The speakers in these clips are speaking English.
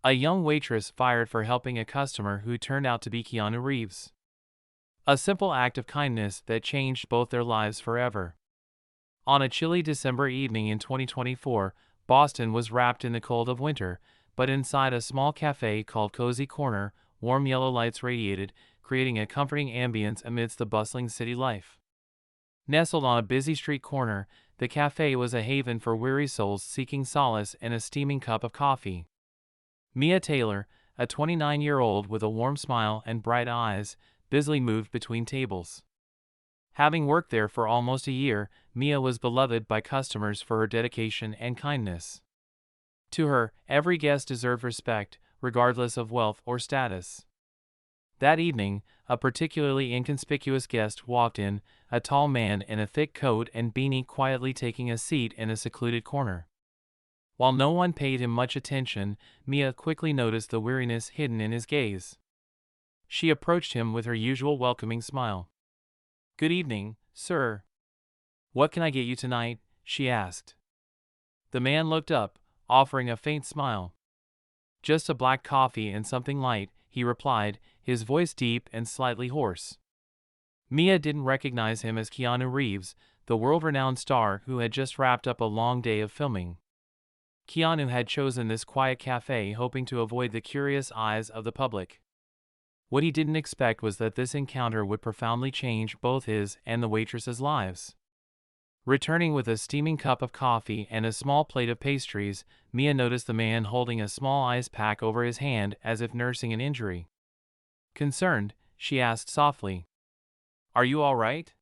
A young waitress fired for helping a customer who turned out to be Keanu Reeves. A simple act of kindness that changed both their lives forever. On a chilly December evening in 2024, Boston was wrapped in the cold of winter, but inside a small cafe called Cozy Corner, warm yellow lights radiated, creating a comforting ambience amidst the bustling city life. Nestled on a busy street corner, the cafe was a haven for weary souls seeking solace in a steaming cup of coffee. Mia Taylor, a 29-year-old with a warm smile and bright eyes, busily moved between tables. Having worked there for almost a year, Mia was beloved by customers for her dedication and kindness. To her, every guest deserved respect, regardless of wealth or status. That evening, a particularly inconspicuous guest walked in, a tall man in a thick coat and beanie quietly taking a seat in a secluded corner. While no one paid him much attention, Mia quickly noticed the weariness hidden in his gaze. She approached him with her usual welcoming smile. "Good evening, sir. What can I get you tonight?" she asked. The man looked up, offering a faint smile. "Just a black coffee and something light," he replied, his voice deep and slightly hoarse. Mia didn't recognize him as Keanu Reeves, the world-renowned star who had just wrapped up a long day of filming. Keanu had chosen this quiet cafe hoping to avoid the curious eyes of the public. What he didn't expect was that this encounter would profoundly change both his and the waitress's lives. Returning with a steaming cup of coffee and a small plate of pastries, Mia noticed the man holding a small ice pack over his hand as if nursing an injury. Concerned, she asked softly, "Are you all right?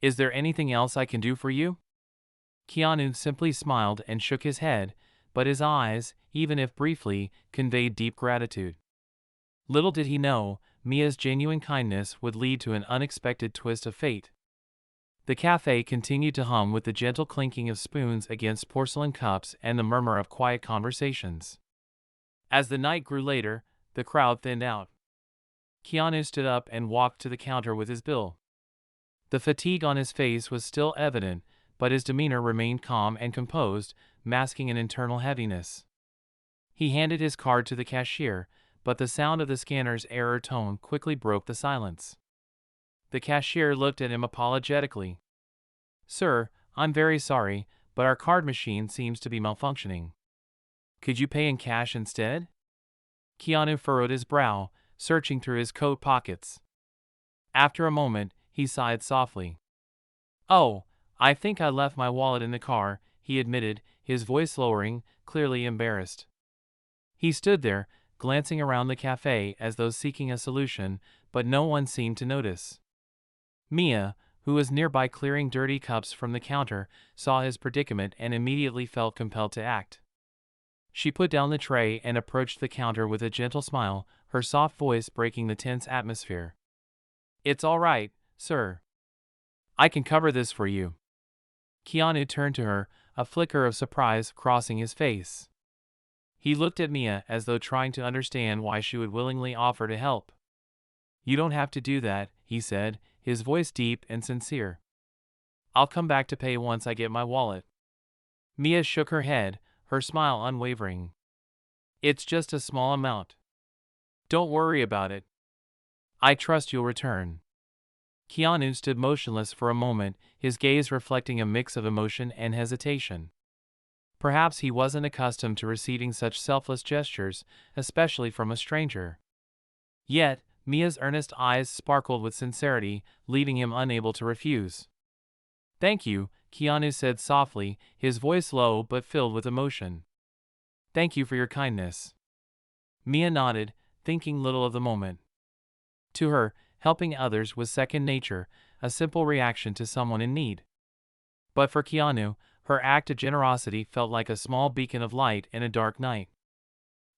Is there anything else I can do for you?" Keanu simply smiled and shook his head, but his eyes, even if briefly, conveyed deep gratitude. Little did he know, Mia's genuine kindness would lead to an unexpected twist of fate. The cafe continued to hum with the gentle clinking of spoons against porcelain cups and the murmur of quiet conversations. As the night grew later, the crowd thinned out. Keanu stood up and walked to the counter with his bill. The fatigue on his face was still evident, but his demeanor remained calm and composed, masking an internal heaviness. He handed his card to the cashier, but the sound of the scanner's error tone quickly broke the silence. The cashier looked at him apologetically. "Sir, I'm very sorry, but our card machine seems to be malfunctioning. Could you pay in cash instead?" Keanu furrowed his brow, searching through his coat pockets. After a moment, he sighed softly. "Oh, I think I left my wallet in the car," he admitted, his voice lowering, clearly embarrassed. He stood there, glancing around the cafe as though seeking a solution, but no one seemed to notice. Mia, who was nearby clearing dirty cups from the counter, saw his predicament and immediately felt compelled to act. She put down the tray and approached the counter with a gentle smile, her soft voice breaking the tense atmosphere. "It's all right, sir. I can cover this for you." Keanu turned to her, a flicker of surprise crossing his face. He looked at Mia as though trying to understand why she would willingly offer to help. "You don't have to do that," he said, his voice deep and sincere. "I'll come back to pay once I get my wallet." Mia shook her head, her smile unwavering. "It's just a small amount. Don't worry about it. I trust you'll return." Keanu stood motionless for a moment, his gaze reflecting a mix of emotion and hesitation. Perhaps he wasn't accustomed to receiving such selfless gestures, especially from a stranger. Yet, Mia's earnest eyes sparkled with sincerity, leaving him unable to refuse. "Thank you," Keanu said softly, his voice low but filled with emotion. "Thank you for your kindness." Mia nodded, thinking little of the moment. To her, helping others was second nature, a simple reaction to someone in need. But for Keanu, her act of generosity felt like a small beacon of light in a dark night.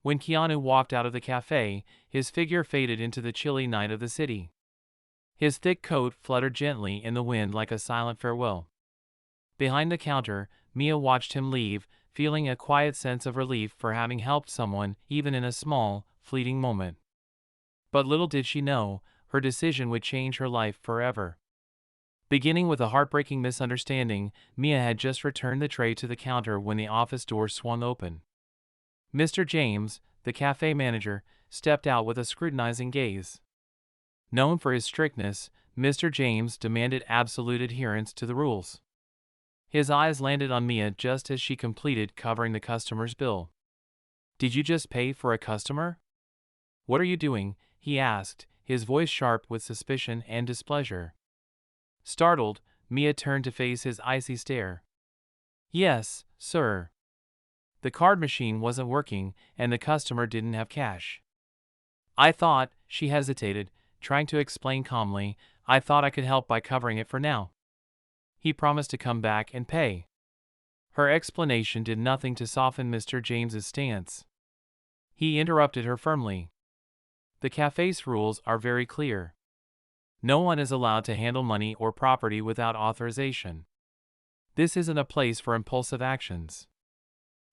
When Keanu walked out of the cafe, his figure faded into the chilly night of the city. His thick coat fluttered gently in the wind like a silent farewell. Behind the counter, Mia watched him leave, feeling a quiet sense of relief for having helped someone even in a small, fleeting moment. But little did she know, her decision would change her life forever. Beginning with a heartbreaking misunderstanding, Mia had just returned the tray to the counter when the office door swung open. "Mr. James," the cafe manager, stepped out with a scrutinizing gaze. Known for his strictness, Mr. James demanded absolute adherence to the rules. His eyes landed on Mia just as she completed covering the customer's bill. "Did you just pay for a customer? What are you doing?" he asked, his voice sharp with suspicion and displeasure. Startled, Mia turned to face his icy stare. "Yes, sir. The card machine wasn't working, and the customer didn't have cash. I thought," she hesitated, trying to explain calmly, "I thought I could help by covering it for now." He promised to come back and pay. Her explanation did nothing to soften Mr. James's stance. He interrupted her firmly. "The cafe's rules are very clear. No one is allowed to handle money or property without authorization. This isn't a place for impulsive actions."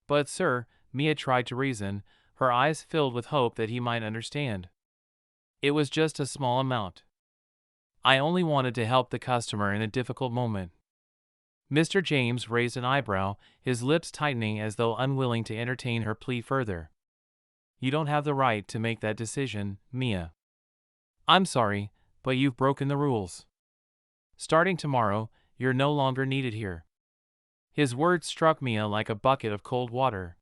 "But sir," Mia tried to reason, her eyes filled with hope that he might understand. "It was just a small amount. I only wanted to help the customer in a difficult moment." Mr. James raised an eyebrow, his lips tightening as though unwilling to entertain her plea further. "You don't have the right to make that decision, Mia. I'm sorry, but you've broken the rules. Starting tomorrow, you're no longer needed here." His words struck Mia like a bucket of cold water.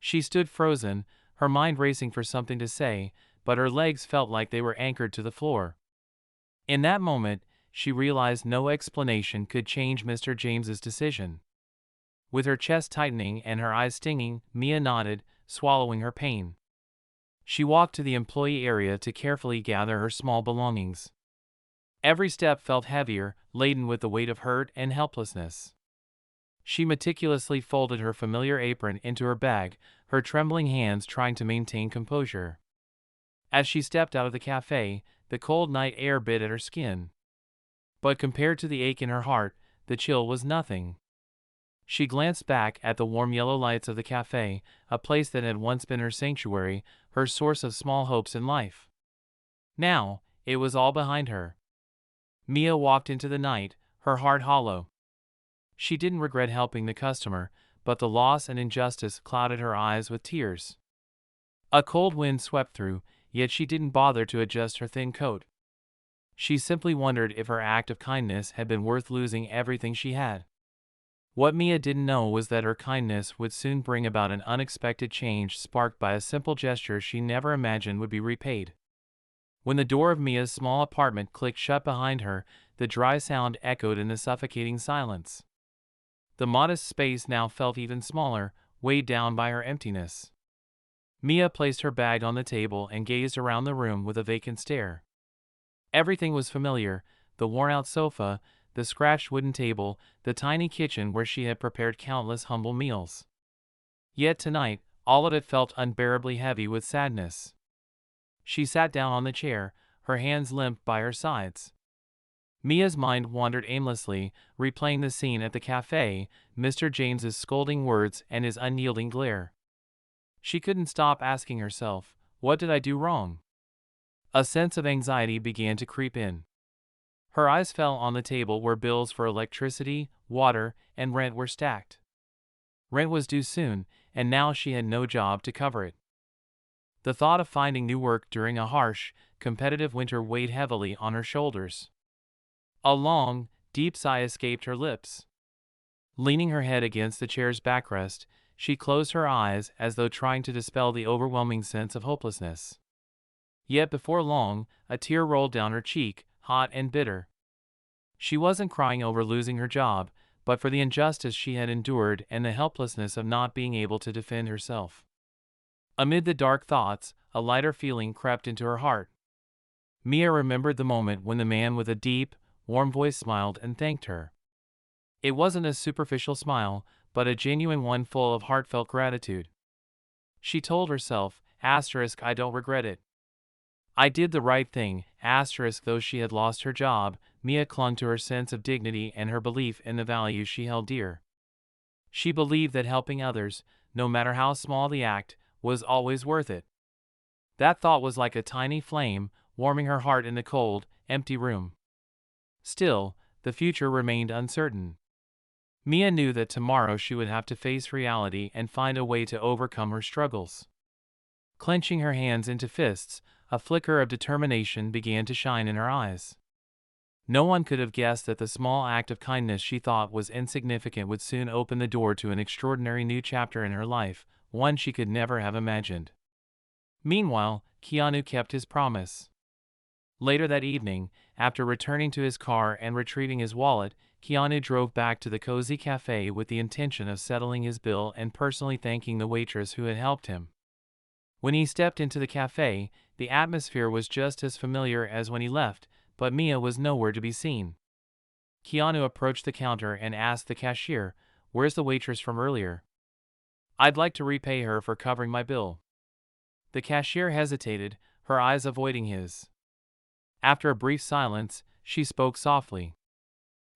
She stood frozen, her mind racing for something to say, but her legs felt like they were anchored to the floor. In that moment, she realized no explanation could change Mr. James's decision. With her chest tightening and her eyes stinging, Mia nodded, swallowing her pain. She walked to the employee area to carefully gather her small belongings. Every step felt heavier, laden with the weight of hurt and helplessness. She meticulously folded her familiar apron into her bag, her trembling hands trying to maintain composure. As she stepped out of the cafe, the cold night air bit at her skin. But compared to the ache in her heart, the chill was nothing. She glanced back at the warm yellow lights of the cafe, a place that had once been her sanctuary, her source of small hopes in life. Now, it was all behind her. Mia walked into the night, her heart hollow. She didn't regret helping the customer, but the loss and injustice clouded her eyes with tears. A cold wind swept through, yet she didn't bother to adjust her thin coat. She simply wondered if her act of kindness had been worth losing everything she had. What Mia didn't know was that her kindness would soon bring about an unexpected change sparked by a simple gesture she never imagined would be repaid. When the door of Mia's small apartment clicked shut behind her, the dry sound echoed in the suffocating silence. The modest space now felt even smaller, weighed down by her emptiness. Mia placed her bag on the table and gazed around the room with a vacant stare. Everything was familiar: the worn-out sofa, the scratched wooden table, the tiny kitchen where she had prepared countless humble meals. Yet tonight, all of it felt unbearably heavy with sadness. She sat down on the chair, her hands limp by her sides. Mia's mind wandered aimlessly, replaying the scene at the cafe, Mr. James's scolding words and his unyielding glare. She couldn't stop asking herself, what did I do wrong? A sense of anxiety began to creep in. Her eyes fell on the table where bills for electricity, water, and rent were stacked. Rent was due soon, and now she had no job to cover it. The thought of finding new work during a harsh, competitive winter weighed heavily on her shoulders. A long, deep sigh escaped her lips. Leaning her head against the chair's backrest, she closed her eyes as though trying to dispel the overwhelming sense of hopelessness. Yet before long, a tear rolled down her cheek, hot and bitter. She wasn't crying over losing her job, but for the injustice she had endured and the helplessness of not being able to defend herself. Amid the dark thoughts, a lighter feeling crept into her heart. Mia remembered the moment when the man with a deep, warm voice smiled and thanked her. It wasn't a superficial smile, but a genuine one full of heartfelt gratitude. She told herself, I don't regret it. I did the right thing, though she had lost her job, Mia clung to her sense of dignity and her belief in the values she held dear. She believed that helping others, no matter how small the act, was always worth it. That thought was like a tiny flame, warming her heart in the cold, empty room. Still, the future remained uncertain. Mia knew that tomorrow she would have to face reality and find a way to overcome her struggles. Clenching her hands into fists, a flicker of determination began to shine in her eyes. No one could have guessed that the small act of kindness she thought was insignificant would soon open the door to an extraordinary new chapter in her life, one she could never have imagined. Meanwhile, Keanu kept his promise. Later that evening, after returning to his car and retrieving his wallet, Keanu drove back to the cozy cafe with the intention of settling his bill and personally thanking the waitress who had helped him. When he stepped into the cafe, the atmosphere was just as familiar as when he left, but Mia was nowhere to be seen. Keanu approached the counter and asked the cashier, "Where's the waitress from earlier? I'd like to repay her for covering my bill." The cashier hesitated, her eyes avoiding his. After a brief silence, she spoke softly.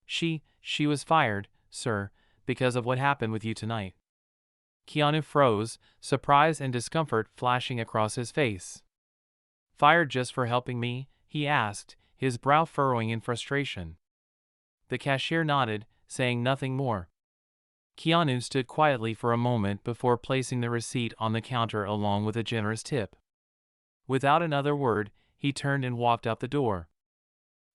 She was fired, sir, because of what happened with you tonight." Keanu froze, surprise and discomfort flashing across his face. "Fired just for helping me?" he asked, his brow furrowing in frustration. The cashier nodded, saying nothing more. Keanu stood quietly for a moment before placing the receipt on the counter along with a generous tip. Without another word, he turned and walked out the door.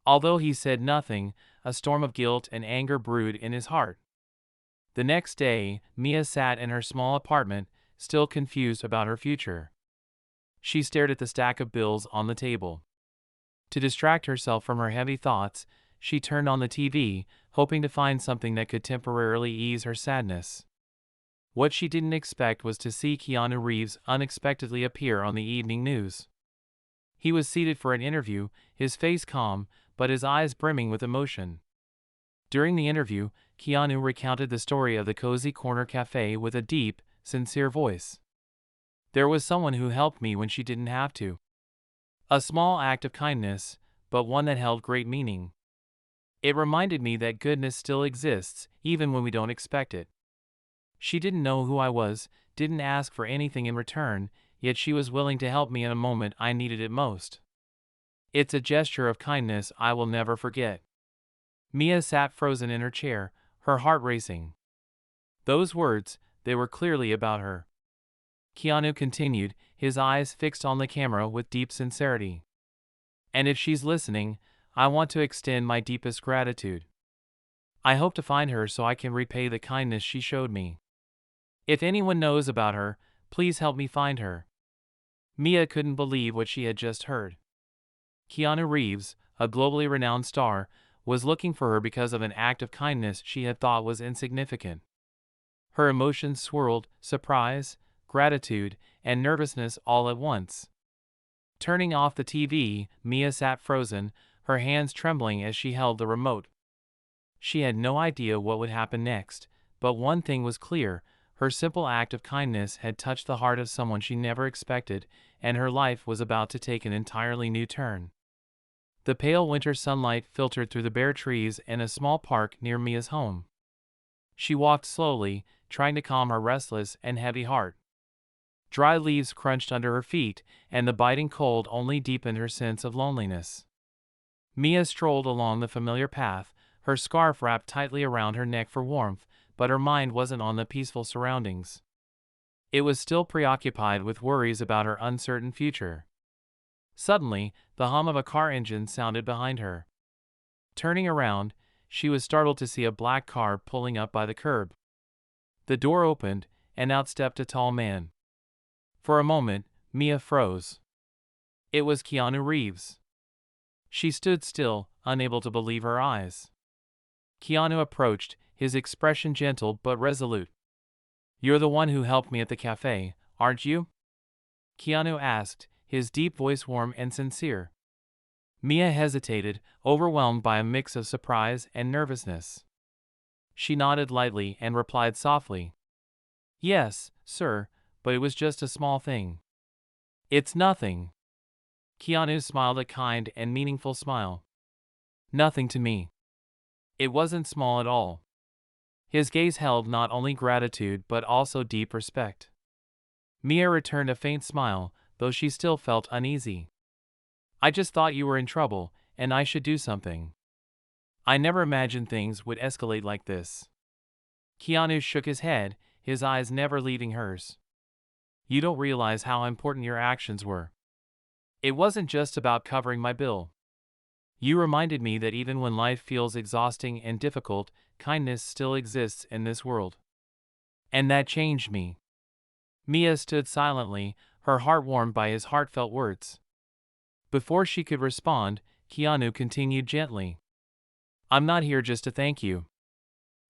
Although he said nothing, a storm of guilt and anger brewed in his heart. The next day, Mia sat in her small apartment, still confused about her future. She stared at the stack of bills on the table. To distract herself from her heavy thoughts, she turned on the TV, hoping to find something that could temporarily ease her sadness. What she didn't expect was to see Keanu Reeves unexpectedly appear on the evening news. He was seated for an interview, his face calm, but his eyes brimming with emotion. During the interview, Keanu recounted the story of the cozy corner cafe with a deep, sincere voice. "There was someone who helped me when she didn't have to. A small act of kindness, but one that held great meaning. It reminded me that goodness still exists, even when we don't expect it. She didn't know who I was, didn't ask for anything in return, yet she was willing to help me in a moment I needed it most. It's a gesture of kindness I will never forget." Mia sat frozen in her chair, her heart racing. Those words, they were clearly about her. Keanu continued, his eyes fixed on the camera with deep sincerity. "And if she's listening, I want to extend my deepest gratitude. I hope to find her so I can repay the kindness she showed me. If anyone knows about her, please help me find her." Mia couldn't believe what she had just heard. Keanu Reeves, a globally renowned star, was looking for her because of an act of kindness she had thought was insignificant. Her emotions swirled, surprise, gratitude, and nervousness all at once. Turning off the TV, Mia sat frozen, her hands trembling as she held the remote. She had no idea what would happen next, but one thing was clear: her simple act of kindness had touched the heart of someone she never expected, and her life was about to take an entirely new turn. The pale winter sunlight filtered through the bare trees in a small park near Mia's home. She walked slowly, trying to calm her restless and heavy heart. Dry leaves crunched under her feet, and the biting cold only deepened her sense of loneliness. Mia strolled along the familiar path, her scarf wrapped tightly around her neck for warmth, but her mind wasn't on the peaceful surroundings. It was still preoccupied with worries about her uncertain future. Suddenly, the hum of a car engine sounded behind her. Turning around, she was startled to see a black car pulling up by the curb. The door opened, and out stepped a tall man. For a moment, Mia froze. It was Keanu Reeves. She stood still, unable to believe her eyes. Keanu approached, his expression gentle but resolute. "You're the one who helped me at the cafe, aren't you?" Keanu asked, his deep voice warm and sincere. Mia hesitated, overwhelmed by a mix of surprise and nervousness. She nodded lightly and replied softly, "Yes, sir, but it was just a small thing." "It's nothing." Keanu smiled a kind and meaningful smile. "Nothing to me." It wasn't small at all. His gaze held not only gratitude but also deep respect. Mia returned a faint smile, though she still felt uneasy. "I just thought you were in trouble, and I should do something. I never imagined things would escalate like this." Keanu shook his head, his eyes never leaving hers. You don't realize how important your actions were. It wasn't just about covering my bill. You reminded me that even when life feels exhausting and difficult, kindness still exists in this world. And that changed me." Mia stood silently, her heart warmed by his heartfelt words. Before she could respond, Keanu continued gently. "I'm not here just to thank you.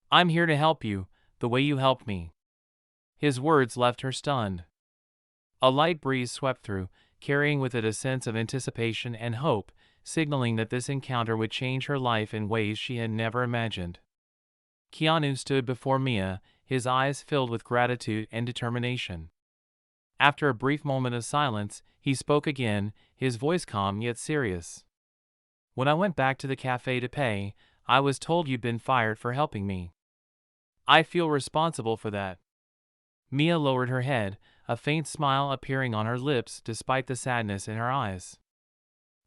I'm here to help you, the way you helped me." His words left her stunned. A light breeze swept through, carrying with it a sense of anticipation and hope, signaling that this encounter would change her life in ways she had never imagined. Keanu stood before Mia, his eyes filled with gratitude and determination. After a brief moment of silence, he spoke again, his voice calm yet serious. "When I went back to the cafe to pay, I was told you'd been fired for helping me. I feel responsible for that." Mia lowered her head, a faint smile appearing on her lips despite the sadness in her eyes.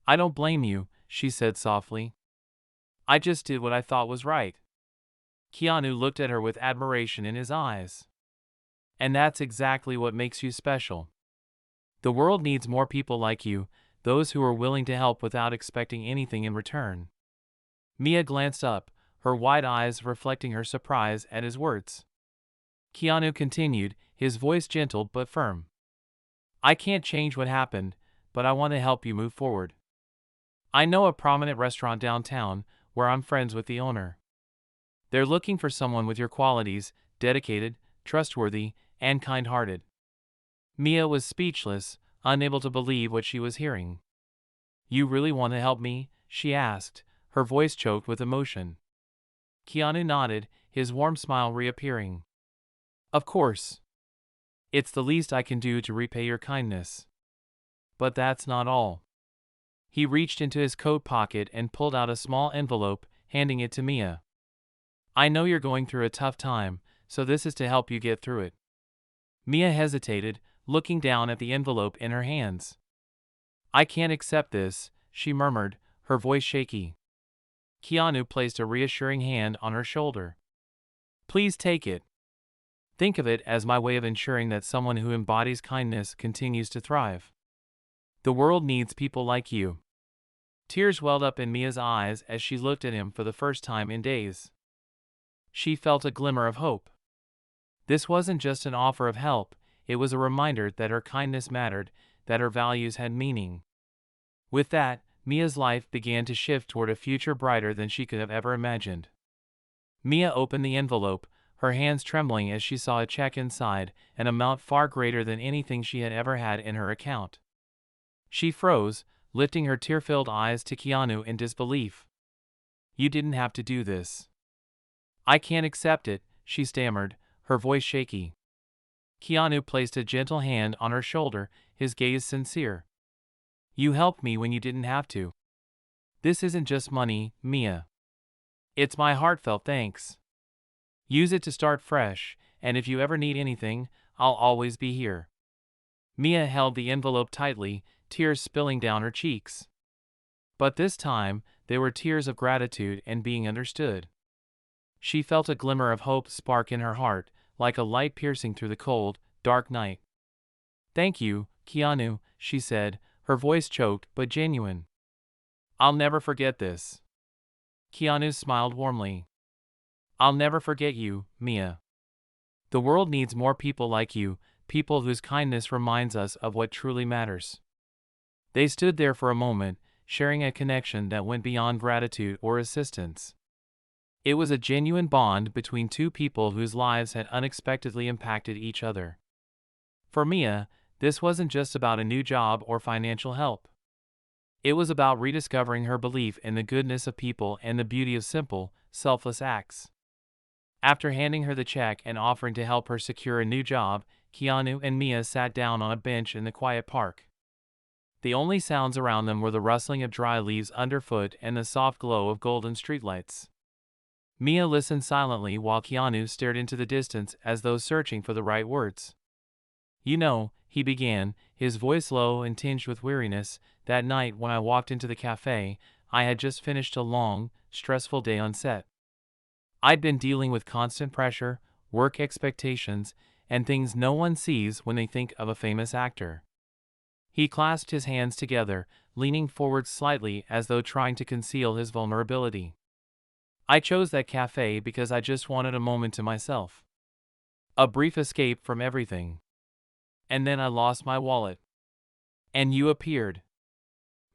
"I don't blame you," she said softly. "I just did what I thought was right." Keanu looked at her with admiration in his eyes. "And that's exactly what makes you special. The world needs more people like you, those who are willing to help without expecting anything in return." Mia glanced up, her wide eyes reflecting her surprise at his words. Keanu continued, his voice gentle but firm. "I can't change what happened, but I want to help you move forward. I know a prominent restaurant downtown where I'm friends with the owner. They're looking for someone with your qualities, dedicated, trustworthy, and kind-hearted." Mia was speechless, unable to believe what she was hearing. "You really want to help me?" she asked, her voice choked with emotion. Keanu nodded, his warm smile reappearing. "Of course. It's the least I can do to repay your kindness. But that's not all." He reached into his coat pocket and pulled out a small envelope, handing it to Mia. "I know you're going through a tough time, so this is to help you get through it." Mia hesitated, looking down at the envelope in her hands. "I can't accept this," she murmured, her voice shaky. Keanu placed a reassuring hand on her shoulder. "Please take it. Think of it as my way of ensuring that someone who embodies kindness continues to thrive. The world needs people like you." Tears welled up in Mia's eyes as she looked at him for the first time in days. She felt a glimmer of hope. This wasn't just an offer of help, it was a reminder that her kindness mattered, that her values had meaning. With that, Mia's life began to shift toward a future brighter than she could have ever imagined. Mia opened the envelope, her hands trembling as she saw a check inside, an amount far greater than anything she had ever had in her account. She froze, lifting her tear-filled eyes to Keanu in disbelief. "You didn't have to do this." "I can't accept it," she stammered, her voice shaky. Keanu placed a gentle hand on her shoulder, his gaze sincere. "You helped me when you didn't have to. This isn't just money, Mia. It's my heartfelt thanks. Use it to start fresh, and if you ever need anything, I'll always be here." Mia held the envelope tightly, tears spilling down her cheeks. But this time, they were tears of gratitude and being understood. She felt a glimmer of hope spark in her heart, like a light piercing through the cold, dark night. "Thank you, Keanu," she said, her voice choked but genuine. "I'll never forget this." Keanu smiled warmly. "I'll never forget you, Mia. The world needs more people like you, people whose kindness reminds us of what truly matters." They stood there for a moment, sharing a connection that went beyond gratitude or assistance. It was a genuine bond between two people whose lives had unexpectedly impacted each other. For Mia, this wasn't just about a new job or financial help. It was about rediscovering her belief in the goodness of people and the beauty of simple, selfless acts. After handing her the check and offering to help her secure a new job, Keanu and Mia sat down on a bench in the quiet park. The only sounds around them were the rustling of dry leaves underfoot and the soft glow of golden streetlights. Mia listened silently while Keanu stared into the distance as though searching for the right words. "You know," he began, his voice low and tinged with weariness, "that night when I walked into the cafe, I had just finished a long, stressful day on set. I'd been dealing with constant pressure, work expectations, and things no one sees when they think of a famous actor. He clasped his hands together, leaning forward slightly as though trying to conceal his vulnerability. I chose that cafe because I just wanted a moment to myself. A brief escape from everything. And then I lost my wallet. And you appeared.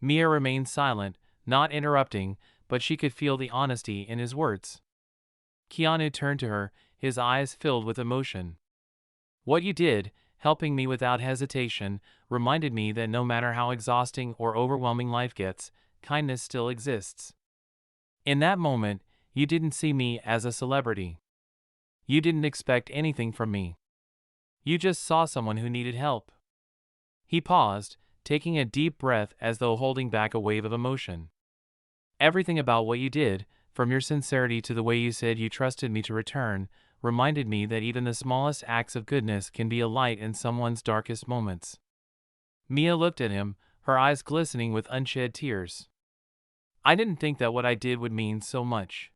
Mia remained silent, not interrupting, but she could feel the honesty in his words. Keanu turned to her, his eyes filled with emotion. What you did, helping me without hesitation, reminded me that no matter how exhausting or overwhelming life gets, kindness still exists. In that moment, you didn't see me as a celebrity. You didn't expect anything from me. You just saw someone who needed help. He paused, taking a deep breath as though holding back a wave of emotion. Everything about what you did, from your sincerity to the way you said you trusted me to return, reminded me that even the smallest acts of goodness can be a light in someone's darkest moments. Mia looked at him, her eyes glistening with unshed tears. I didn't think that what I did would mean so much.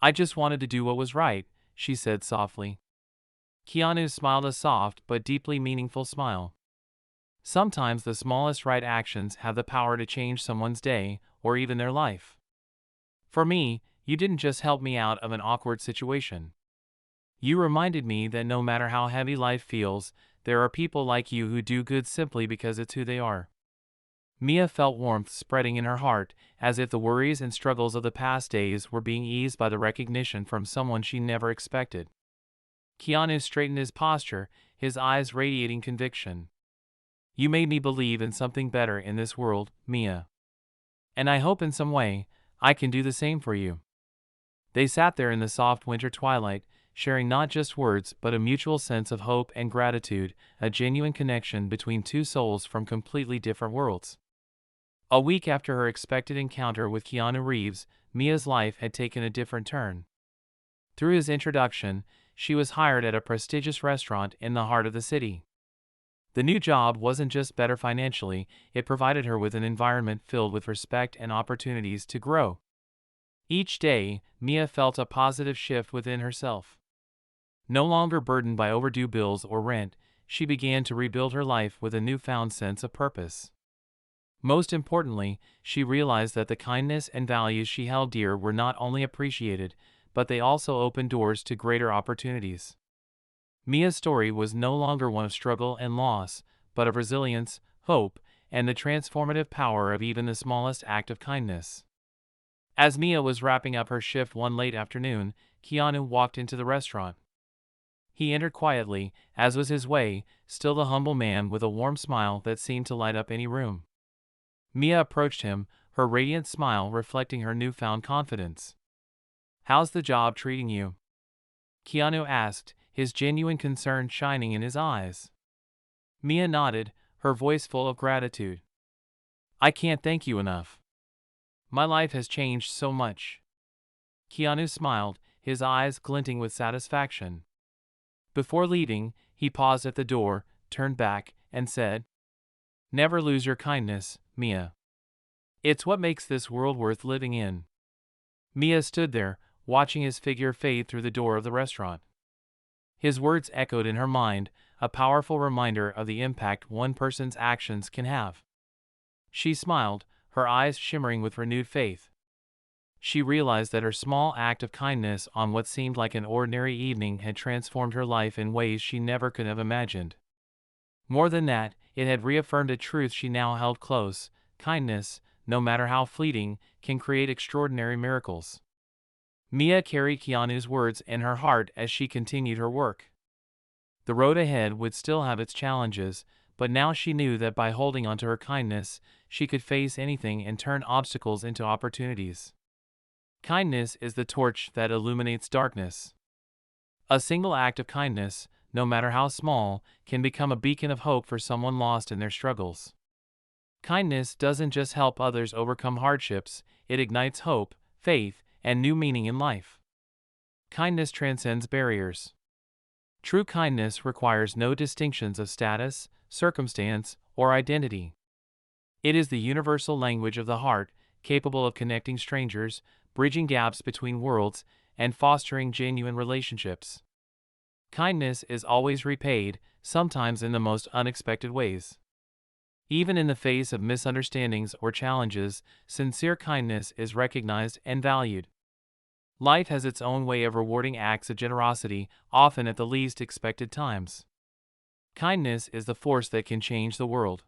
I just wanted to do what was right, she said softly. Keanu smiled a soft but deeply meaningful smile. Sometimes the smallest right actions have the power to change someone's day, or even their life. For me, you didn't just help me out of an awkward situation. You reminded me that no matter how heavy life feels, there are people like you who do good simply because it's who they are. Mia felt warmth spreading in her heart, as if the worries and struggles of the past days were being eased by the recognition from someone she never expected. Keanu straightened his posture, his eyes radiating conviction. You made me believe in something better in this world, Mia. And I hope in some way, I can do the same for you. They sat there in the soft winter twilight, sharing not just words but a mutual sense of hope and gratitude, a genuine connection between two souls from completely different worlds. A week after her expected encounter with Keanu Reeves, Mia's life had taken a different turn. Through his introduction, she was hired at a prestigious restaurant in the heart of the city. The new job wasn't just better financially, it provided her with an environment filled with respect and opportunities to grow. Each day, Mia felt a positive shift within herself. No longer burdened by overdue bills or rent, she began to rebuild her life with a newfound sense of purpose. Most importantly, she realized that the kindness and values she held dear were not only appreciated, but they also opened doors to greater opportunities. Mia's story was no longer one of struggle and loss, but of resilience, hope, and the transformative power of even the smallest act of kindness. As Mia was wrapping up her shift one late afternoon, Keanu walked into the restaurant. He entered quietly, as was his way, still the humble man with a warm smile that seemed to light up any room. Mia approached him, her radiant smile reflecting her newfound confidence. "How's the job treating you?" Keanu asked, his genuine concern shining in his eyes. Mia nodded, her voice full of gratitude. "I can't thank you enough. My life has changed so much." Keanu smiled, his eyes glinting with satisfaction. Before leaving, he paused at the door, turned back, and said, "Never lose your kindness, Mia. It's what makes this world worth living in." Mia stood there, watching his figure fade through the door of the restaurant. His words echoed in her mind, a powerful reminder of the impact one person's actions can have. She smiled, her eyes shimmering with renewed faith. She realized that her small act of kindness on what seemed like an ordinary evening had transformed her life in ways she never could have imagined. More than that, it had reaffirmed a truth she now held close: kindness, no matter how fleeting, can create extraordinary miracles. Mia carried Keanu's words in her heart as she continued her work. The road ahead would still have its challenges, but now she knew that by holding onto her kindness, she could face anything and turn obstacles into opportunities. Kindness is the torch that illuminates darkness. A single act of kindness, no matter how small, can become a beacon of hope for someone lost in their struggles. Kindness doesn't just help others overcome hardships, it ignites hope, faith, and new meaning in life. Kindness transcends barriers. True kindness requires no distinctions of status, circumstance, or identity. It is the universal language of the heart, capable of connecting strangers, bridging gaps between worlds, and fostering genuine relationships. Kindness is always repaid, sometimes in the most unexpected ways. Even in the face of misunderstandings or challenges, sincere kindness is recognized and valued. Life has its own way of rewarding acts of generosity, often at the least expected times. Kindness is the force that can change the world.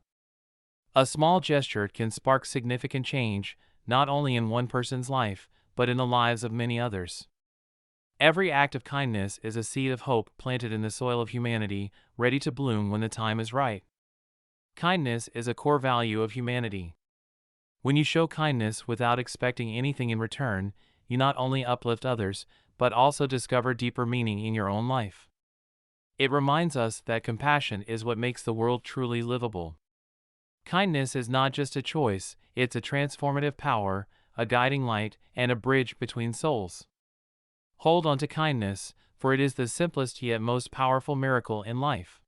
A small gesture can spark significant change, not only in one person's life, but in the lives of many others. Every act of kindness is a seed of hope planted in the soil of humanity, ready to bloom when the time is right. Kindness is a core value of humanity. When you show kindness without expecting anything in return, you not only uplift others, but also discover deeper meaning in your own life. It reminds us that compassion is what makes the world truly livable. Kindness is not just a choice, it's a transformative power, a guiding light, and a bridge between souls. Hold on to kindness, for it is the simplest yet most powerful miracle in life.